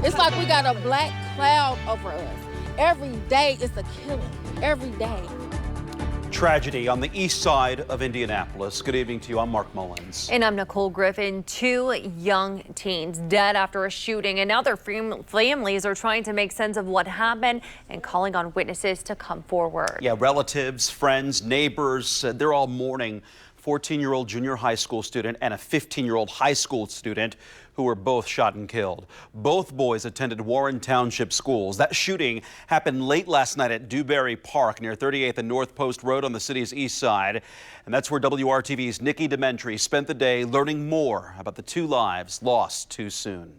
It's like we got a black cloud over us. Every day it's a killing, every day. Tragedy on the east side of Indianapolis. Good evening to you. I'm Mark Mullins. And I'm Nicole Griffin. 2 young teens dead after a shooting, and now their families are trying to make sense of what happened and calling on witnesses to come forward. Yeah, relatives, friends, neighbors, they're all mourning 14-year-old junior high school student and a 15-year-old high school student who were both shot and killed. Both boys attended Warren Township schools. That shooting happened late last night at Dubarry Park near 38th and North Post Road on the city's east side. And that's where WRTV's Nikki Dementri spent the day learning more about the 2 lives lost too soon.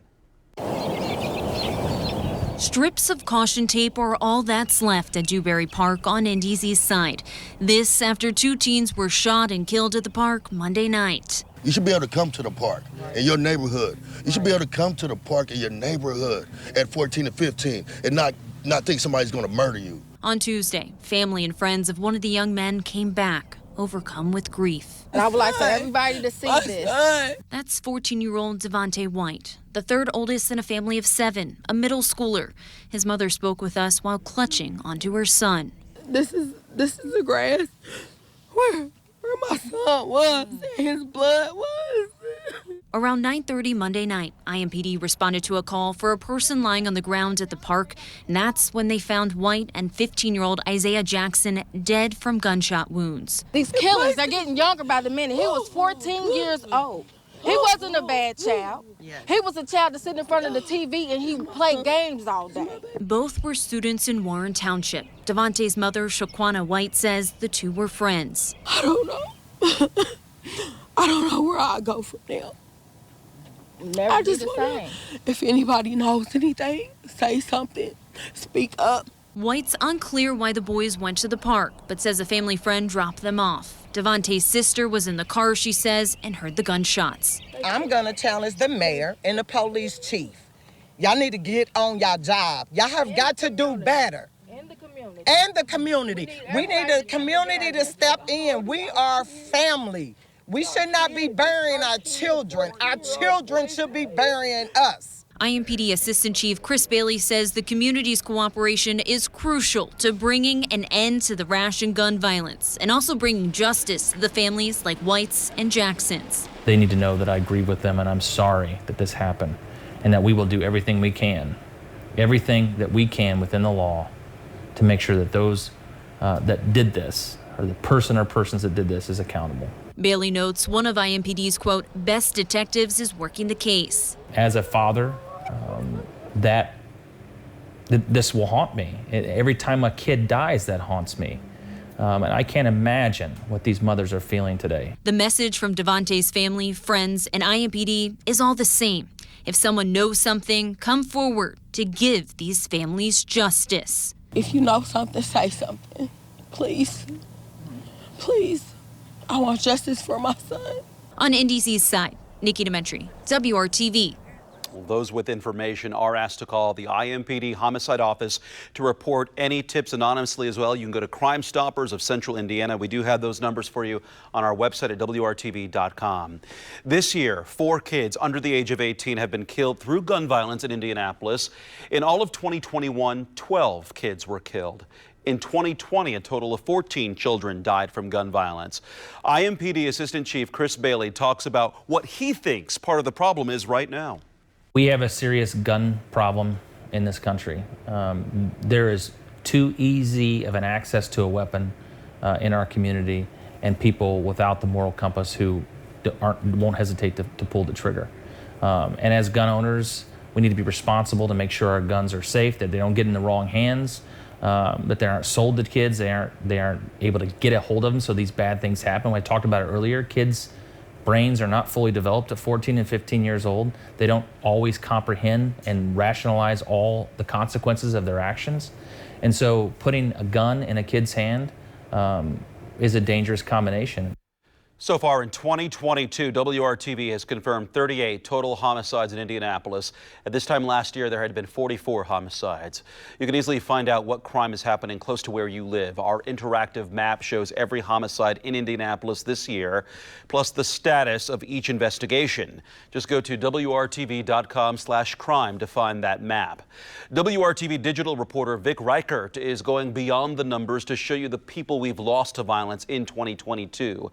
Strips of caution tape are all that's left at Dubarry Park on Indy's east side. This after 2 teens were shot and killed at the park Monday night. You should be able to come to the park in your neighborhood. You should be able to come to the park in your neighborhood at 14 and 15 and not think somebody's going to murder you. On Tuesday, family and friends of one of the young men came back, overcome with grief. And I would like for everybody to see this. That's 14-year-old Devontae White, the 3rd oldest in a family of 7, a middle schooler. His mother spoke with us while clutching onto her son. This is the grass where my son was and his blood was. Around 9:30 Monday night, IMPD responded to a call for a person lying on the ground at the park, and that's when they found White and 15-year-old Isaiah Jackson dead from gunshot wounds. These killings, they're getting younger by the minute. He was 14 years old. He wasn't a bad child. He was a child that sit in front of the TV and he played games all day. Both were students in Warren Township. Devontae's mother, Shaquana White, says the 2 were friends. I don't know. I don't know where I go from now. Never I be just the wanna, same. if anybody knows anything, say something, speak up. White's unclear why the boys went to the park, but says a family friend dropped them off. Devontae's sister was in the car, she says, and heard the gunshots. I'm gonna challenge the mayor and the police chief. Y'all need to get on your job. Y'all have got to do better. And the community. And the community. We need the community to step in. We are family. We should not be burying our children. Our children should be burying us. IMPD Assistant Chief Chris Bailey says the community's cooperation is crucial to bringing an end to the rash and gun violence and also bringing justice to the families like White's and Jackson's. They need to know that I grieve with them and I'm sorry that this happened and that we will do everything we can within the law to make sure that those that did this, or the person or persons that did this, is accountable. Bailey notes one of IMPD's, quote, best detectives is working the case. As a father, this will haunt me. Every time a kid dies, that haunts me. And I can't imagine what these mothers are feeling today. The message from Devontae's family, friends, and IMPD is all the same. If someone knows something, come forward to give these families justice. If you know something, say something. Please. Please. I want justice for my son. On Indy's east side, Nikki Dementri, WRTV. Those with information are asked to call the IMPD Homicide Office to report any tips anonymously as well. You can go to Crime Stoppers of Central Indiana. We do have those numbers for you on our website at WRTV.com. This year, 4 kids under the age of 18 have been killed through gun violence in Indianapolis. In all of 2021, 12 kids were killed. In 2020, a total of 14 children died from gun violence. IMPD Assistant Chief Chris Bailey talks about what he thinks part of the problem is right now. We have a serious gun problem in this country. There is too easy of an access to a weapon in our community, and people without the moral compass who won't hesitate to pull the trigger. And as gun owners, we need to be responsible to make sure our guns are safe, that they don't get in the wrong hands, that they aren't sold to kids, they aren't able to get a hold of them, so these bad things happen. I talked about it earlier. Kids' brains are not fully developed at 14 and 15 years old. They don't always comprehend and rationalize all the consequences of their actions. And so putting a gun in a kid's hand is a dangerous combination. So far in 2022, WRTV has confirmed 38 total homicides in Indianapolis. At this time last year, there had been 44 homicides. You can easily find out what crime is happening close to where you live. Our interactive map shows every homicide in Indianapolis this year, plus the status of each investigation. Just go to WRTV.com/crime to find that map. WRTV digital reporter Vic Reichert is going beyond the numbers to show you the people we've lost to violence in 2022.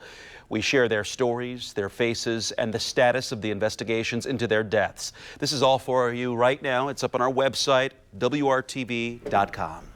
We share their stories, their faces, and the status of the investigations into their deaths. This is all for you right now. It's up on our website, WRTV.com.